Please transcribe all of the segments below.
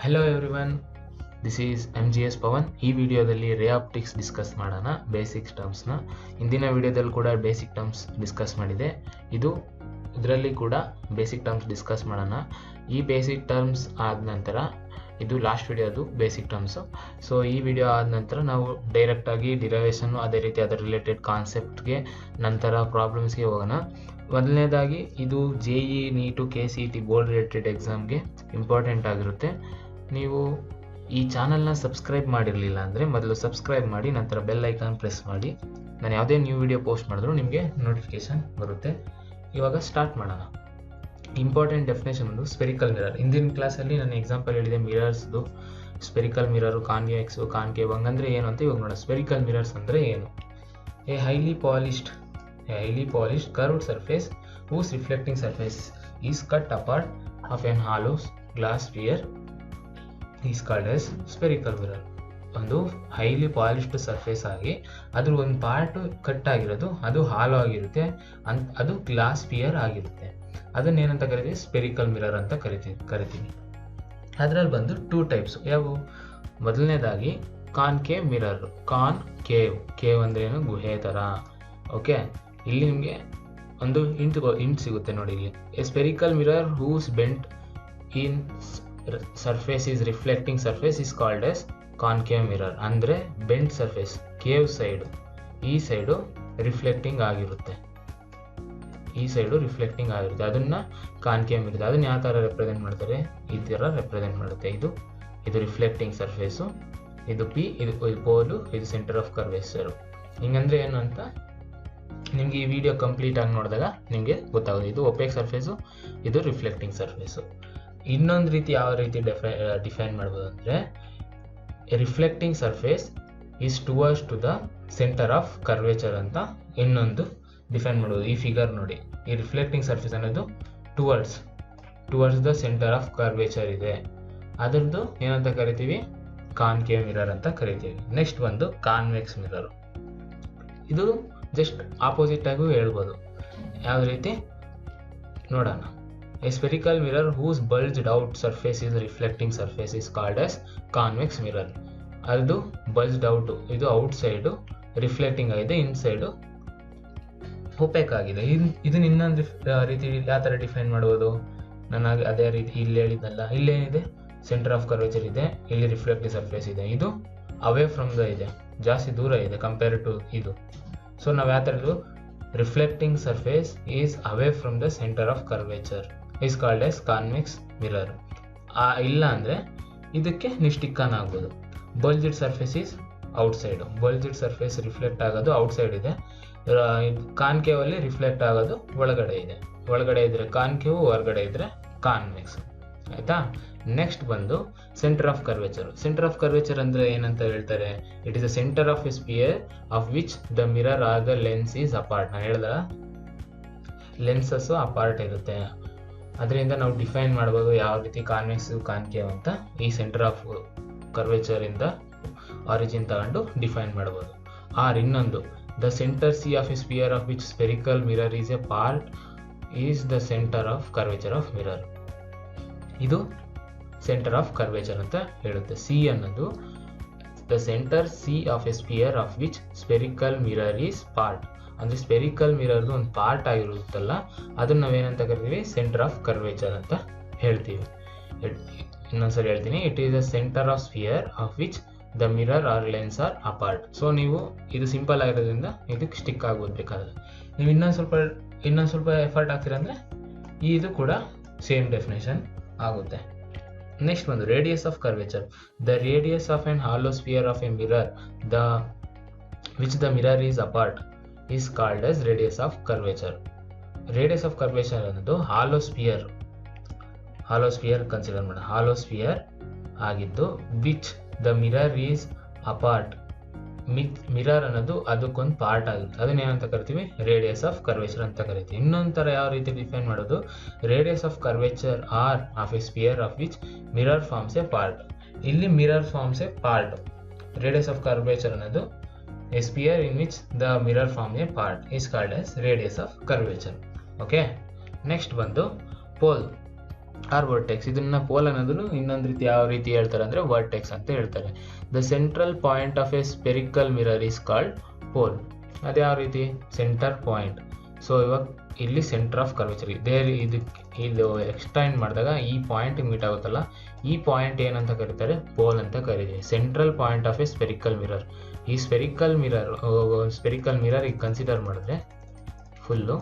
Hello everyone, this is MGS Pavan. ಈ ವಿಡಿಯೋದಲ್ಲಿ ray optics discuss ಮಾಡೋಣ, ಬೇಸಿಕ್ ಟರ್ಮ್ಸ್ನ. ಇಂದಿನ ವಿಡಿಯೋದಲ್ಲಿ ಕೂಡ ಬೇಸಿಕ್ ಟರ್ಮ್ಸ್ ಡಿಸ್ಕಸ್ ಮಾಡಿದೆ. ಇದರಲ್ಲಿ ಕೂಡ ಬೇಸಿಕ್ ಟರ್ಮ್ಸ್ ಡಿಸ್ಕಸ್ ಮಾಡೋಣ. ಈ ಬೇಸಿಕ್ ಟರ್ಮ್ಸ್ ಆದ ನಂತರ ಇದು ಲಾಸ್ಟ್ ವಿಡಿಯೋದು ಬೇಸಿಕ್ ಟರ್ಮ್ಸು. ಸೊ ಈ ವಿಡಿಯೋ ಆದ ನಂತರ ನಾವು ಡೈರೆಕ್ಟಾಗಿ ಡಿರೈವೇಷನ್ನು, ಅದೇ ರೀತಿ ಅದರ ರಿಲೇಟೆಡ್ ಕಾನ್ಸೆಪ್ಟ್ಗೆ, ನಂತರ ಪ್ರಾಬ್ಲಮ್ಸ್ಗೆ ಹೋಗೋಣ. ಮೊದಲನೇದಾಗಿ ಇದು JEE, NEET, KCET board related ಎಕ್ಸಾಮ್ಗೆ ಇಂಪಾರ್ಟೆಂಟ್ ಆಗಿರುತ್ತೆ. ನೀವು ಈ ಚಾನಲ್ನ ಸಬ್ಸ್ಕ್ರೈಬ್ ಮಾಡಿರಲಿಲ್ಲ ಅಂದರೆ ಮೊದಲು ಸಬ್ಸ್ಕ್ರೈಬ್ ಮಾಡಿ, ನಂತರ ಬೆಲ್ ಐಕಾನ್ ಪ್ರೆಸ್ ಮಾಡಿ. ನಾನು ಯಾವುದೇ ನ್ಯೂ ವಿಡಿಯೋ ಪೋಸ್ಟ್ ಮಾಡಿದ್ರು ನಿಮಗೆ ನೋಟಿಫಿಕೇಶನ್ ಬರುತ್ತೆ. ಇವಾಗ ಸ್ಟಾರ್ಟ್ ಮಾಡೋಣ. ಇಂಪಾರ್ಟೆಂಟ್ ಡೆಫಿನೇಷನ್ ಒಂದು ಸ್ಪೆರಿಕಲ್ ಮಿರರ್. ಹಿಂದಿನ ಕ್ಲಾಸಲ್ಲಿ ನಾನು ಎಕ್ಸಾಂಪಲ್ ಹೇಳಿದೆ ಮಿರರ್ಸ್ದು. ಸ್ಪೆರಿಕಲ್ ಮಿರರು, ಕಾನ್ವೆಕ್ಸ್, ಕಾನ್ಕೇವ್ ಹಂಗಂದ್ರೆ ಏನು ಅಂತ ಇವಾಗ ನೋಡೋಣ. ಸ್ಪೆರಿಕಲ್ ಮಿರರ್ಸ್ ಅಂದರೆ ಏನು? A highly polished curved surface whose reflecting surface is cut apart of an hollow glass sphere is called as spherical mirror. ಒಂದು ಹೈಲಿ ಪಾಲಿಶ್ಡ್ ಸರ್ಫೇಸ್ ಆಗಿ ಅದ್ರ ಒಂದು ಪಾರ್ಟ್ ಕಟ್ ಆಗಿರೋದು, ಅದು ಹಾಲೋ ಆಗಿರುತ್ತೆ, ಅದು ಗ್ಲಾಸ್ ಸ್ಪಿಯರ್ ಆಗಿರುತ್ತೆ. ಅದನ್ನೇನಂತ ಕರಿತೀವಿ? ಸ್ಪೆರಿಕಲ್ ಮಿರರ್ ಅಂತ ಕರಿತೀವಿ. ಅದರಲ್ಲಿ ಬಂದು 2 ಟೈಪ್ಸ್. ಯಾವುವು? ಮೊದಲನೇದಾಗಿ ಕಾನ್ಕೇವ್ ಮಿರರ್. ಕೇವ್ ಅಂದ್ರೆ ಏನು? ಗುಹೆ ಥರ. ಓಕೆ, ಇಲ್ಲಿ ನಿಮಗೆ ಒಂದು ಇಂಟ್ ಸಿಗುತ್ತೆ ನೋಡಿ. ಇಲ್ಲಿ a spherical mirror whose bent in surface is reflecting surface is called as concave mirror. ಅಂದರೆ ಬೆಂಟ್ ಸರ್ಫೇಸ್, ಕೇವ್ ಸೈಡು, ಈ ಸೈಡು ರಿಫ್ಲೆಕ್ಟಿಂಗ್ ಆಗಿರುತ್ತೆ, ಅದನ್ನ ಕಾನ್ಕೇವ್ ಮಿರರ್. ಅದನ್ನ ಯಾವ ಥರ ರೆಪ್ರೆಸೆಂಟ್ ಮಾಡ್ತಾರೆ? ಈ ಥರ ರೆಪ್ರೆಸೆಂಟ್ ಮಾಡುತ್ತೆ. ಇದು ರಿಫ್ಲೆಕ್ಟಿಂಗ್ ಸರ್ಫೇಸು, ಇದು P, ಇದು ಪೋಲು, ಇದು ಸೆಂಟರ್ ಆಫ್ ಕರ್ವೇಚರ್. ಹಿಂಗಂದ್ರೆ ಏನು ಅಂತ ನಿಮ್ಗೆ ಈ ವಿಡಿಯೋ ಕಂಪ್ಲೀಟ್ ಆಗಿ ನೋಡಿದಾಗ ನಿಮಗೆ ಗೊತ್ತಾಗೋದು. ಇದು ಒಪೇಕ್ ಸರ್ಫೇಸು, ಇದು ರಿಫ್ಲೆಕ್ಟಿಂಗ್ ಸರ್ಫೇಸು. ಇನ್ನೊಂದು ರೀತಿ ಯಾವ ರೀತಿ ಡಿಫೈನ್ ಮಾಡ್ಬೋದು ಅಂದರೆ, reflecting surface is towards to the centre of curvature ಅಂತ ಇನ್ನೊಂದು ಡಿಫೈನ್ ಮಾಡ್ಬೋದು. ಈ ಫಿಗರ್ ನೋಡಿ, ಈ ರಿಫ್ಲೆಕ್ಟಿಂಗ್ ಸರ್ಫೇಸ್ ಅನ್ನೋದು towards the centre of curvature ಇದೆ. ಅದರದ್ದು ಏನಂತ ಕರಿತೀವಿ? ಕಾನ್ಕೇವ್ ಮಿರರ್ ಅಂತ ಕರಿತೀವಿ. ನೆಕ್ಸ್ಟ್ ಬಂದು ಕಾನ್ವೆಕ್ಸ್ ಮಿರರ್. ಇದು ಜಸ್ಟ್ ಆಪೋಸಿಟ್ ಆಗೂ ಹೇಳ್ಬೋದು. ಯಾವ ರೀತಿ ನೋಡೋಣ. A spherical mirror whose bulged out surface is reflecting surface is called as convex mirror. ಅದು ಬಲ್ಜ್ಡ್ ಔಟ್, ಇದು ಔಟ್ ಸೈಡು ರಿಫ್ಲೆಕ್ಟಿಂಗ್ ಆಗಿದೆ, ಇನ್ ಸೈಡು ಒಪೇಕ್ ಆಗಿದೆ. ಇದನ್ನ ಇನ್ನೊಂದು ರೀತಿ ಯಾವ ಥರ ಡಿಫೈನ್ ಮಾಡ್ಬೋದು? ನಾನು ಅದೇ ರೀತಿ ಇಲ್ಲಿ ಹೇಳಿದ್ನಲ್ಲ, ಇಲ್ಲೇನಿದೆ? ಸೆಂಟರ್ ಆಫ್ ಕರ್ವೇಚರ್ ಇದೆ, ಇಲ್ಲಿ ರಿಫ್ಲೆಕ್ಟಿವ್ ಸರ್ಫೇಸ್ ಇದೆ, ಇದು ಅವೇ ಫ್ರಮ್ ದ ಇದೆ, ಜಾಸ್ತಿ ದೂರ ಇದೆ ಕಂಪೇರ್ ಟು ಇದು. ಸೊ ನಾವು ಯಾವ ಥರದ್ದು? Reflecting surface is away from the centre of curvature is called as convex mirror. ಇಲ್ಲ ಅಂದರೆ ಇದಕ್ಕೆ ನೀವು ಸ್ಟಿಕ್ ಆನ್ ಆಗ್ಬೋದು. Bulged surface is outside, bulged surface reflect ಆಗೋದು ಔಟ್ ಸೈಡ್ ಇದೆ. ಕಾನ್ಕೇವ್ ಅಲ್ಲಿ ರಿಫ್ಲೆಕ್ಟ್ ಆಗೋದು ಒಳಗಡೆ ಇದೆ. ಒಳಗಡೆ ಇದ್ರೆ ಕಾನ್ಕೇವ್, ಹೊರಗಡೆ ಇದ್ರೆ ಕಾನ್ವೆಕ್ಸ್. ಆಯ್ತಾ? ನೆಕ್ಸ್ಟ್ ಬಂದು centre of curvature. Centre of curvature ಅಂದ್ರೆ ಏನಂತ ಹೇಳ್ತಾರೆ? It is a centre of a sphere of which the mirror are the lens is apart. ನಾನು ಹೇಳ್ದ ಲೆನ್ಸಸ್ ಅಪಾರ್ಟ್ ಇರುತ್ತೆ. ಅದರಿಂದ ನಾವು ಡಿಫೈನ್ ಮಾಡ್ಬೋದು ಯಾವ ರೀತಿ ಕಾನ್ವೆಕ್ಸ್, ಕಾನ್ಕೇವ್ ಅಂತ. ಈ ಸೆಂಟರ್ ಆಫ್ ಕರ್ವೇಚರ್ ಇಂದ ಆರಿಜಿನ್ ತಗೊಂಡು ಡಿಫೈನ್ ಮಾಡ್ಬೋದು. ಇನ್ನೊಂದು, the centre C of a sphere of which spherical mirror is A part is the centre of curvature of mirror. ಇದು ಸೆಂಟರ್ ಆಫ್ ಕರ್ವೇಚರ್ ಅಂತ ಹೇಳುತ್ತೆ. C ಅನ್ನೋದು the centre C of a sphere of which spherical mirror is part. ಅಂದರೆ spherical ಮಿರರ್ದು ಒಂದು part ಆಗಿರುತ್ತಲ್ಲ, ಅದನ್ನ ನಾವೇನಂತ ಕರಿತೀವಿ? Centre of curvature ಅಂತ ಹೇಳ್ತೀವಿ. ಇನ್ನೊಂದ್ಸರಿ ಹೇಳ್ತೀನಿ, it is the centre of sphere of which the mirror or lens are apart. So ನೀವು ಇದು ಸಿಂಪಲ್ ಆಗಿರೋದ್ರಿಂದ ಇದಕ್ಕೆ ಸ್ಟಿಕ್ ಆಗೋದು ಬೇಕಾದ್ರೆ. ನೀವು ಇನ್ನೊಂದು ಸ್ವಲ್ಪ ಎಫರ್ಟ್ ಹಾಕ್ತೀರ ಅಂದರೆ ಇದು ಕೂಡ ಸೇಮ್ ಡೆಫಿನೇಷನ್ ಆಗುತ್ತೆ. ನೆಕ್ಸ್ಟ್ ಒಂದು radius of curvature. The radius of an hollow sphere of a mirror which the mirror is apart is called as radius of curvature. Radius of curvature ಅನ್ನೋದು ಹಾಲೋ ಸ್ಪಿಯರ್ ಕನ್ಸಿಡರ್ ಮಾಡೋಣ. Hollow sphere ಆಗಿದ್ದು which the mirror is apart. Mirror ಅನ್ನೋದು ಅದಕ್ಕೊಂದು part ಆಗುತ್ತೆ. ಅದನ್ನೇನಂತ ಕರಿತೀವಿ? Radius of curvature ಅಂತ ಕರಿತೀವಿ. ಇನ್ನೊಂದು ಥರ ಯಾವ ರೀತಿ ಡಿಫೈನ್ ಮಾಡೋದು? Radius of curvature or of a sphere of which mirror forms a part. ಇಲ್ಲಿ mirror forms a part. Radius of curvature ಅನ್ನೋದು a sphere in which the mirror form a part is called as radius of curvature. Okay, next ಬಂದು pole. Or vertex. ಇದನ್ನ pole ಅನ್ನೋದನ್ನು ಇನ್ನೊಂದು ರೀತಿ ಯಾವ ರೀತಿ ಹೇಳ್ತಾರೆ ಅಂದರೆ ವರ್ಟೆಕ್ಸ್ ಅಂತ ಹೇಳ್ತಾರೆ. The central point of a spherical mirror is called pole. ಅದು ಯಾವ ರೀತಿ? Centre point. ಸೊ ಇವಾಗ ಇಲ್ಲಿ ಸೆಂಟರ್ ಆಫ್ ಕರ್ವೇಚರ್ ಇದೆ. ಇದು ಎಕ್ಸ್ಟೆಂಡ್ ಮಾಡಿದಾಗ ಈ ಪಾಯಿಂಟ್ ಮೀಟ್ ಆಗುತ್ತಲ್ಲ, ಈ ಪಾಯಿಂಟ್ ಏನಂತ ಕರೀತಾರೆ? ಪೋಲ್ ಅಂತ ಕರೀತೀವಿ. Central point of a spherical mirror. ಈ ಸ್ಪೆರಿಕಲ್ ಮಿರರ್ ಈಗ ಕನ್ಸಿಡರ್ ಮಾಡಿದ್ರೆ ಫುಲ್ಲು,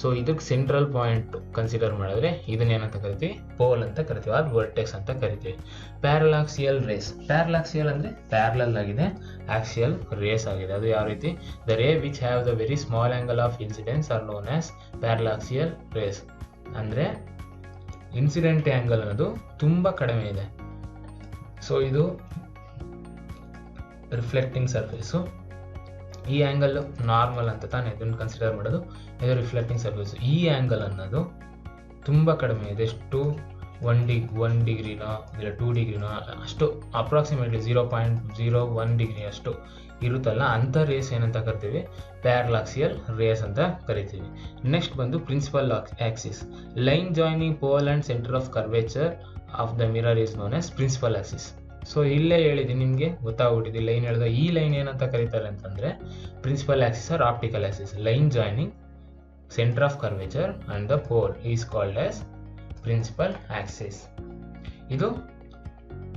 ಸೊ ಇದಕ್ಕೆ ಸೆಂಟ್ರಲ್ ಪಾಯಿಂಟ್ ಕನ್ಸಿಡರ್ ಮಾಡಿದ್ರೆ ಇದನ್ನೇನಂತ ಕರಿತೀವಿ? ಪೋಲ್ ಅಂತ ಕರಿತೀವಿ, ಆರ್ ವರ್ಟೆಕ್ಸ್ ಅಂತ ಕರಿತೀವಿ. ಪ್ಯಾರಲಾಕ್ಸಿಯಲ್ ರೇಸ್. ಪ್ಯಾರಲಾಕ್ಸಿಯಲ್ ಅಂದರೆ ಪ್ಯಾರಲಲ್ ಆಗಿದೆ, ಆಕ್ಸಿಯಲ್ ರೇಸ್ ಆಗಿದೆ. ಅದು ಯಾವ ರೀತಿ? The ray which have the very small angle of incidence are known as paraxial rays. ಅಂದರೆ ಇನ್ಸಿಡೆಂಟ್ ಆ್ಯಂಗಲ್ ಅನ್ನೋದು ತುಂಬ ಕಡಿಮೆ ಇದೆ. ಸೊ ಇದು ರಿಫ್ಲೆಕ್ಟಿಂಗ್ ಸರ್ಫೇಸು. ಈ ಆ್ಯಂಗಲ್ ನಾರ್ಮಲ್ ಅಂತ ತಾನೇ ಇದನ್ನು ಕನ್ಸಿಡರ್ ಮಾಡೋದು. ಇದು ರಿಫ್ಲೆಕ್ಟಿಂಗ್ ಸರ್ಫೇಸ್. ಈ ಆ್ಯಂಗಲ್ ಅನ್ನೋದು ತುಂಬ ಕಡಿಮೆ ಇದೆ. ಎಷ್ಟು? 1 ಡಿಗ್ರಿನೋ ಇಲ್ಲ 2 ಡಿಗ್ರಿನೋ ಅಷ್ಟು, ಅಪ್ರಾಕ್ಸಿಮೇಟ್ಲಿ 0.01 ಡಿಗ್ರಿ ಅಷ್ಟು ಇರುತ್ತಲ್ಲ, ಅಂಥ ರೇಸ್ ಏನಂತ ಕರಿತೀವಿ? ಪ್ಯಾರಲಾಕ್ಸಿಯಲ್ ರೇಸ್ ಅಂತ ಕರಿತೀವಿ. ನೆಕ್ಸ್ಟ್ ಬಂದು principal axis. Line joining pole and centre of curvature of the mirror is known as principal axis. So ಇಲ್ಲೇ ಹೇಳಿದ್ದೀನಿ, ನಿಮಗೆ ಗೊತ್ತಾಗ್ಬಿಟ್ಟಿದೆ. ಲೈನ್ ಹೇಳಿದ ಈ ಲೈನ್ ಏನಂತ ಕರೀತಾರೆ ಅಂತಂದರೆ principal axis or optical axis. Line joining centre of curvature and the pole is called as principal axis. ಇದು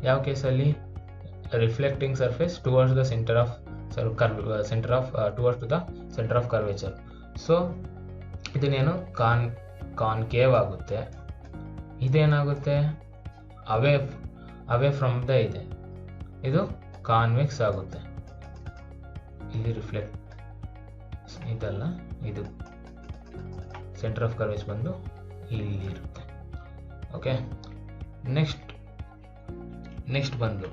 ಯಾವ ಕೇಸಲ್ಲಿ? Reflecting surface towards the centre of curvature. So ಇದನ್ನೇನು ಕಾನ್ಕೇವ್ ಆಗುತ್ತೆ, ಇದೇನಾಗುತ್ತೆ? ಅವೇ ಫ್ರಮ್ ದ ಇದೆ, ಇದು ಕಾನ್ವೆಕ್ಸ್ ಆಗುತ್ತೆ. ಇಲ್ಲಿ ರಿಫ್ಲೆಕ್ಟ್ ಇದಲ್ಲ, ಇದು ಸೆಂಟರ್ ಆಫ್ ಕರ್ವೇಚರ್ ಬಂದು ಇಲ್ಲಿ ಇರುತ್ತೆ. ಓಕೆ, ನೆಕ್ಸ್ಟ್ ಬಂದು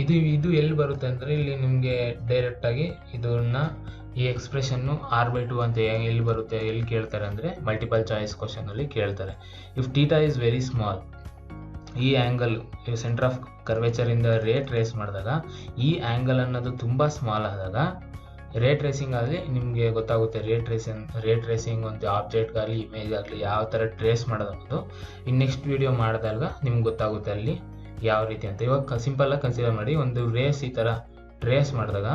ಇದು ಎಲ್ಲಿ ಬರುತ್ತೆ ಅಂದರೆ ಇಲ್ಲಿ ನಿಮಗೆ ಡೈರೆಕ್ಟಾಗಿ ಈ ಎಕ್ಸ್ಪ್ರೆಷನ್ನು R/2 ಅಂತ ಎಲ್ಲಿ ಬರುತ್ತೆ, ಎಲ್ಲಿ ಕೇಳ್ತಾರೆ ಅಂದರೆ ಮಲ್ಟಿಪಲ್ ಚಾಯ್ಸ್ ಕ್ವಶನಲ್ಲಿ ಕೇಳ್ತಾರೆ. If theta is very small, ಈ ಆ್ಯಂಗಲ್ ಸೆಂಟರ್ ಆಫ್ ಕರ್ವೇಚರಿಂದ ರೇ ಟ್ರೇಸ್ ಮಾಡಿದಾಗ ಈ ಆ್ಯಂಗಲ್ ಅನ್ನೋದು ತುಂಬ ಸ್ಮಾಲ್ ಆದಾಗ ರೇ ಟ್ರೇಸಿಂಗ್ ಆಗಲಿ ನಿಮಗೆ ಗೊತ್ತಾಗುತ್ತೆ. ರೇ ಟ್ರೇಸಿಂಗ್ ಒಂದು ಆಬ್ಜೆಕ್ಟ್ಗಾಗಲಿ ಇಮೇಜ್ ಆಗಲಿ ಯಾವ ಥರ ಟ್ರೇಸ್ ಮಾಡೋದು ಅನ್ನೋದು ನೆಕ್ಸ್ಟ್ ವಿಡಿಯೋ ಮಾಡಿದಾಗ ನಿಮ್ಗೆ ಗೊತ್ತಾಗುತ್ತೆ ಅಲ್ಲಿ ಯಾವ ರೀತಿ ಅಂತ. ಇವಾಗ ಸಿಂಪಲ್ಲಾಗಿ ಕನ್ಸಿಡರ್ ಮಾಡಿ, ಒಂದು ರೇಸ್ ಈ ಥರ ಟ್ರೇಸ್ ಮಾಡಿದಾಗ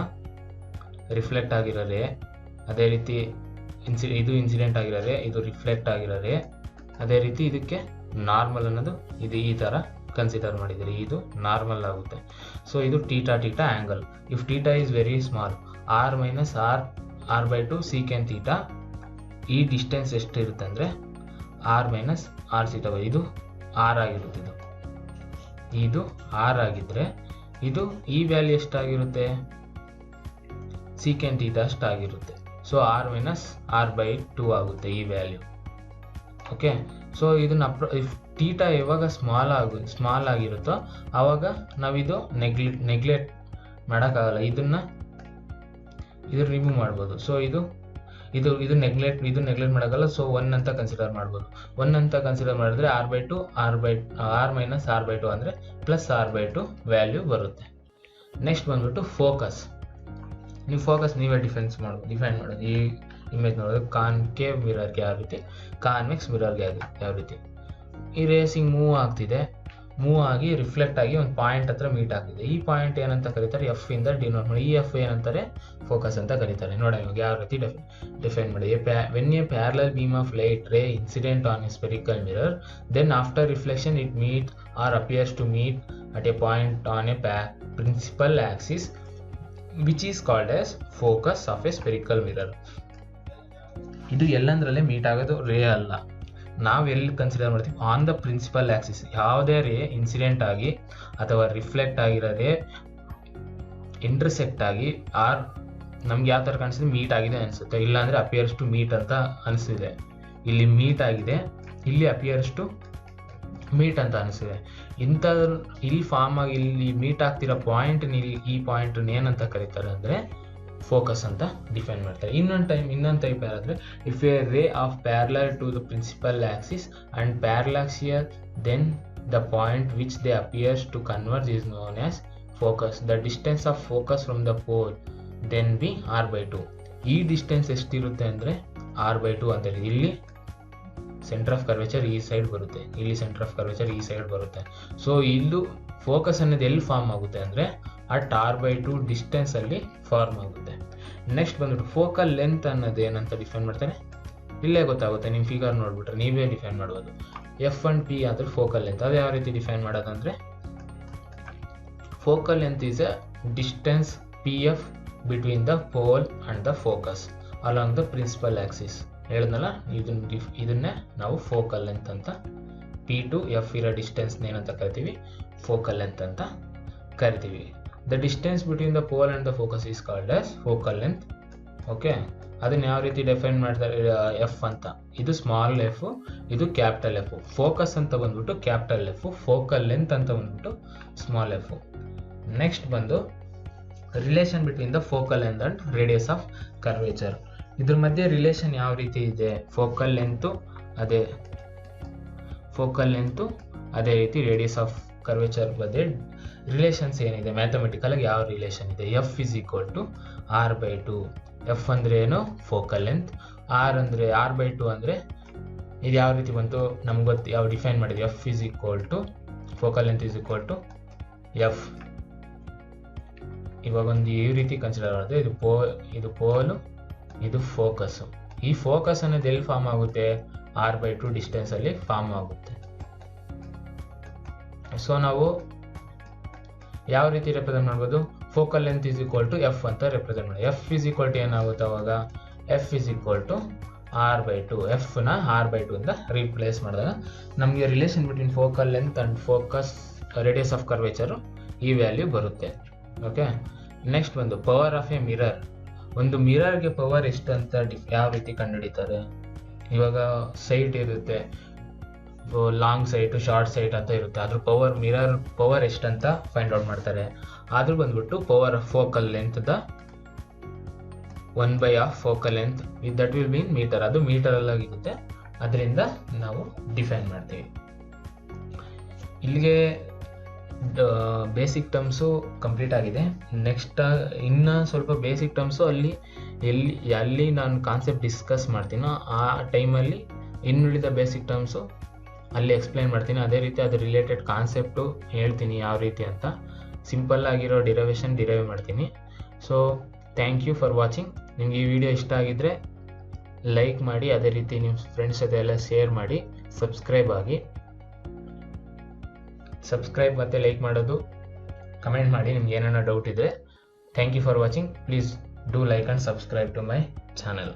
ರಿಫ್ಲೆಕ್ಟ್ ಆಗಿರೋ ರೇ, ಅದೇ ರೀತಿ ಇದು ಇನ್ಸಿಡೆಂಟ್ ಆಗಿರೋ ರೇ, ಇದು ರಿಫ್ಲೆಕ್ಟ್ ಆಗಿರೋ ರೇ, ಅದೇ ರೀತಿ ಇದಕ್ಕೆ ನಾರ್ಮಲ್ ಅನ್ನೋದು ಇದು ಈ ಥರ ಕನ್ಸಿಡರ್ ಮಾಡಿದರೆ ಇದು ನಾರ್ಮಲ್ ಆಗುತ್ತೆ. ಸೊ ಇದು theta angle. If theta is very small, R/2 secant theta, ಈ ಡಿಸ್ಟೆನ್ಸ್ ಎಷ್ಟು ಇರುತ್ತೆ ಅಂದರೆ R θ. ಇದು R ಆಗಿರುತ್ತೆ, ಇದು R ಆಗಿದ್ದರೆ ಇದು ಈ ವ್ಯಾಲ್ಯೂ ಎಷ್ಟಾಗಿರುತ್ತೆ? ಸೀಕೆಂಟ್ ಥೀಟಾ ಅಷ್ಟಾಗಿರುತ್ತೆ. ಸೊ R/2 ಆಗುತ್ತೆ ಈ ವ್ಯಾಲ್ಯೂ. ಓಕೆ, ಸೊ ಇದನ್ನ ಇಫ್ ಥೀಟಾ ಯಾವಾಗ ಸ್ಮಾಲ್ ಆಗಿರುತ್ತೋ ಆವಾಗ ನಾವಿದು ನೆಗ್ಲೆಕ್ಟ್ ಮಾಡೋಕ್ಕಾಗಲ್ಲ, ಇದನ್ನು ರಿಮೂವ್ ಮಾಡ್ಬೋದು. ಸೊ ಇದು ನೆಗ್ಲೆಕ್ಟ್ ಮಾಡೋಕ್ಕಲ್ಲ. ಸೊ 1 ಅಂತ ಕನ್ಸಿಡರ್ ಮಾಡ್ಬೋದು. 1 ಅಂತ ಕನ್ಸಿಡರ್ ಮಾಡಿದ್ರೆ R/2 R/2 ಅಂದರೆ +R/2 ವ್ಯಾಲ್ಯೂ ಬರುತ್ತೆ. ನೆಕ್ಸ್ಟ್ ಬಂದ್ಬಿಟ್ಟು ಫೋಕಸ್. ನೀವು ಫೋಕಸ್ ನೀವೇ ಡಿಫೈನ್ ಮಾಡೋದು. ಈ ಇಮೇಜ್ ನೋಡೋದು ಕಾನ್ಕೇವ್ ಮಿರರ್ಗೆ ಯಾವ ರೀತಿ, ಕಾನ್ವೆಕ್ಸ್ ಮಿರರ್ಗೆ ಯಾವ ರೀತಿ. ಈ ರೇಸಿಂಗ್ ಮೂವ್ ಆಗಿ ರಿಫ್ಲೆಕ್ಟ್ ಆಗಿ ಒಂದು ಪಾಯಿಂಟ್ ಹತ್ರ ಮೀಟ್ ಆಗ್ತಿದೆ. ಈ ಪಾಯಿಂಟ್ ಏನಂತ ಕರೀತಾರೆ? F ಇಂದ ಡಿನೋಟ್ ಮಾಡಿ. ಈ F ಏನಂತಾರೆ? ಫೋಕಸ್ ಅಂತ ಕರೀತಾರೆ. ನೋಡಿ ಇವಾಗ ಯಾವ ರೀತಿ ಡಿಫೈನ್ ಮಾಡಿ. When a parallel beam of light ray incident on a spherical mirror, then after reflection it meet or appears to meet at a point on a principal axis which is called as focus of a spherical mirror. ಇದು ಎಲ್ಲಂದ್ರಲ್ಲೇ meet ಆಗೋದು ರೇ ಅಲ್ಲ, ನಾವು ಎಲ್ಲಿ consider ಮಾಡ್ತೀವಿ? On the principal axis. ಯಾವುದೇ ray incident ಆಗಿ ಅಥವಾ ರಿಫ್ಲೆಕ್ಟ್ ಆಗಿರೋ ರೇ ಇಂಟರ್ಸೆಕ್ಟ್ ಆಗಿ ನಮ್ಗೆ ಯಾವ ಥರ ಕಾಣಿಸ್ತಿದೆ? ಮೀಟ್ ಆಗಿದೆ ಅನಿಸುತ್ತೆ, ಇಲ್ಲಾಂದರೆ ಅಪಿಯರ್ಸ್ ಟು ಮೀಟ್ ಅಂತ ಅನಿಸ್ತಿದೆ. ಇಲ್ಲಿ ಮೀಟ್ ಆಗಿದೆ, ಇಲ್ಲಿ ಅಪಿಯರ್ಸ್ ಟು ಮೀಟ್ ಅಂತ ಅನಿಸ್ತಿದೆ. ಇಲ್ಲಿ ಫಾರ್ಮ್ ಆಗಿ ಇಲ್ಲಿ ಮೀಟ್ ಆಗ್ತಿರೋ ಪಾಯಿಂಟ್, ಈ ಪಾಯಿಂಟ್ ಏನಂತ ಕರೀತಾರೆ ಅಂದರೆ ಫೋಕಸ್ ಅಂತ ಡಿಫೈನ್ ಮಾಡ್ತಾರೆ. ಇನ್ನೊಂದು ಟೈಪ್ ಯಾರಾದರೆ, if a ray of parallel to the principal axis and paraxial, then the point which they appears to converge is known as focus. The distance of focus from the pole then be R/2. ಈ distance ಎಷ್ಟಿರುತ್ತೆ ಅಂದರೆ R/2 ಅಂತ ಹೇಳಿ. ಇಲ್ಲಿ centre of curvature ಈ side ಬರುತ್ತೆ, ಇಲ್ಲಿ centre of curvature ಈ ಸೈಡ್ ಬರುತ್ತೆ. ಸೊ ಇಲ್ಲೂ ಫೋಕಸ್ ಅನ್ನೋದು ಎಲ್ಲಿ ಫಾರ್ಮ್ ಆಗುತ್ತೆ ಅಂದರೆ ಅಟ್ r/2 ಡಿಸ್ಟೆನ್ಸಲ್ಲಿ ಫಾರ್ಮ್ ಆಗುತ್ತೆ. ನೆಕ್ಸ್ಟ್ ಬಂದ್ಬಿಟ್ಟು ಫೋಕಲ್ ಲೆಂತ್ ಅನ್ನೋದು ಏನಂತ ಡಿಫೈನ್ ಮಾಡ್ತಾರೆ, ಇಲ್ಲೇ ಗೊತ್ತಾಗುತ್ತೆ, ನಿಮ್ಮ ಫಿಗರ್ ನೋಡ್ಬಿಟ್ರೆ ನೀವೇ ಡಿಫೈನ್ ಮಾಡ್ಬೋದು. ಎಫ್ ಅಂಡ್ ಪಿ ಅಂದರೆ ಫೋಕಲ್ ಲೆಂತ್. ಅದು ಯಾವ ರೀತಿ ಡಿಫೈನ್ ಮಾಡೋದಂದರೆ focal length is a distance pf between the pole and the focus along the principal axis. ಹೇಳಿದ್ನಲ್ಲ, ಇದನ್ನೇ ನಾವು ಫೋಕಲ್ ಲೆಂತ್ ಅಂತ, ಪಿ ಟು ಎಫ್ ಇರೋ ಡಿಸ್ಟೆನ್ಸ್ ಏನಂತ ಕರಿತೀವಿ, ಫೋಕಲ್ ಲೆಂತ್ ಅಂತ ಕರಿತೀವಿ. The distance between the pole and the focus is called as focal length. Okay, ಅದನ್ನ ಯಾವ ರೀತಿ ಡಿಫೈನ್ ಮಾಡ್ತಾರೆ, ಎಫ್ ಅಂತ, ಇದು ಸ್ಮಾಲ್ ಎಫ್, ಇದು ಕ್ಯಾಪಿಟಲ್ ಎಫ್. ಫೋಕಸ್ ಅಂತ ಬಂದ್ಬಿಟ್ಟು ಕ್ಯಾಪಿಟಲ್ ಎಫ್, ಫೋಕಲ್ ಲೆಂತ್ ಅಂತ ಬಂದ್ಬಿಟ್ಟು ಸ್ಮಾಲ್ ಎಫ್. ನೆಕ್ಸ್ಟ್ ಬಂದು relation between the focal length and radius of curvature. ಇದ್ರ ಮಧ್ಯೆ ರಿಲೇಷನ್ ಯಾವ ರೀತಿ ಇದೆ, ಫೋಕಲ್ ಲೆಂತು ಅದೇ ರೀತಿ ರೇಡಿಯಸ್ ಆಫ್ ಕರ್ವೇಚರ್ ಮಧ್ಯೆ ರಿಲೇಷನ್ಸ್ ಏನಿದೆ, ಮ್ಯಾಥಮೆಟಿಕಲ್ ಆಗಿ ಯಾವ ರಿಲೇಷನ್ ಇದೆ. F is equal to r/2. F ಅಂದರೆ ಏನು, ಫೋಕಲ್ ಲೆಂತ್. ಆರ್ ಅಂದರೆ r/2 ಅಂದರೆ ಇದು ಯಾವ ರೀತಿ ಬಂತು ನಮ್ಗೆ ಗೊತ್ತು, ಯಾವ ಡಿಫೈನ್ ಮಾಡಿದ್ವಿ, F is equal to focal length is equal to F. ಇವಾಗ ಒಂದು ಈ ರೀತಿ ಕನ್ಸಿಡರ್ ಮಾಡಿದ್ರೆ ಇದು ಪೋಲು, ಇದು ಫೋಕಸ್. ಈ ಫೋಕಸ್ ಅನ್ನೋದು ಎಲ್ಲಿ ಫಾರ್ಮ್ ಆಗುತ್ತೆ, r/2 ಡಿಸ್ಟೆನ್ಸ್ ಅಲ್ಲಿ ಫಾರ್ಮ್ ಆಗುತ್ತೆ. ಸೊ ನಾವು ಯಾವ ರೀತಿ ರೆಪ್ರೆಸೆಂಟ್ ಮಾಡ್ಬೋದು, focal length is equal to F ಅಂತ ರೆಪ್ರೆಸೆಂಟ್ ಮಾಡಿ. ಎಫ್ ಇಸ್ ಈಕ್ವಲ್ ಟು ಏನಾಗುತ್ತೆ ಅವಾಗ, F is equal to r/2. ಎಫ್ನ r/2 ಅಂತ ರೀಪ್ಲೇಸ್ ಮಾಡಿದಾಗ ನಮಗೆ relation between focal length and focus radius of curvature ಈ ವ್ಯಾಲ್ಯೂ ಬರುತ್ತೆ. ಓಕೆ, ನೆಕ್ಸ್ಟ್ ಬಂದು ಪವರ್ ಆಫ್ ಎ ಮಿರರ್. ಒಂದು ಮಿರರ್ಗೆ ಪವರ್ ಎಷ್ಟು ಅಂತ ಯಾವ ರೀತಿ ಕಂಡುಹಿಡಿತಾರೆ, ಇವಾಗ ಸೈಟ್ ಇರುತ್ತೆ, ಲಾಂಗ್ ಸೈಟ್, ಶಾರ್ಟ್ ಸೈಟ್ ಅಂತ ಇರುತ್ತೆ. ಅದ್ರ ಮಿರರ್ ಪವರ್ ಎಷ್ಟಂತ ಫೈಂಡ್ ಔಟ್ ಮಾಡ್ತಾರೆ. ಆದ್ರೂ ಬಂದ್ಬಿಟ್ಟು power of focal length the 1/2 focal length that will mean metre. ಅದು ಮೀಟರ್ ಅಲ್ಲಾಗಿರುತ್ತೆ, ಅದರಿಂದ ನಾವು ಡಿಫೈನ್ ಮಾಡ್ತೀವಿ. ಇಲ್ಲಿಗೆ ಬೇಸಿಕ್ ಟರ್ಮ್ಸು ಕಂಪ್ಲೀಟ್ ಆಗಿದೆ. ನೆಕ್ಸ್ಟ್ ಇನ್ನು ಸ್ವಲ್ಪ ಬೇಸಿಕ್ ಟರ್ಮ್ಸು ಅಲ್ಲಿ ನಾನು ಕಾನ್ಸೆಪ್ಟ್ ಡಿಸ್ಕಸ್ ಮಾಡ್ತೀನೋ ಆ ಟೈಮಲ್ಲಿ ಇನ್ನುಳಿದ ಬೇಸಿಕ್ ಟರ್ಮ್ಸು ಅಲ್ಲಿ ಎಕ್ಸ್ಪ್ಲೈನ್ ಮಾಡ್ತೀನಿ. ಅದೇ ರೀತಿ ಅದ್ರ ರಿಲೇಟೆಡ್ ಕಾನ್ಸೆಪ್ಟು ಹೇಳ್ತೀನಿ ಯಾವ ರೀತಿ ಅಂತ. ಸಿಂಪಲ್ ಆಗಿರೋ ಡಿರೈವ್ ಮಾಡ್ತೀನಿ. So thank you for watching. ನಿಮ್ಗೆ ಈ ವಿಡಿಯೋ ಇಷ್ಟ ಆಗಿದ್ರೆ ಲೈಕ್ ಮಾಡಿ, ಅದೇ ರೀತಿ ನಿಮ್ಮ ಫ್ರೆಂಡ್ಸ್ ಜೊತೆ ಎಲ್ಲ ಶೇರ್ ಮಾಡಿ, ಸಬ್ಸ್ಕ್ರೈಬ್ ಮತ್ತು ಲೈಕ್ ಮಾಡೋದು, ಕಮೆಂಟ್ ಮಾಡಿ ನಿಮ್ಗೆ ಏನಾರ ಡೌಟ್ ಇದ್ದರೆ. Thank you for watching. Please do like and subscribe to my channel.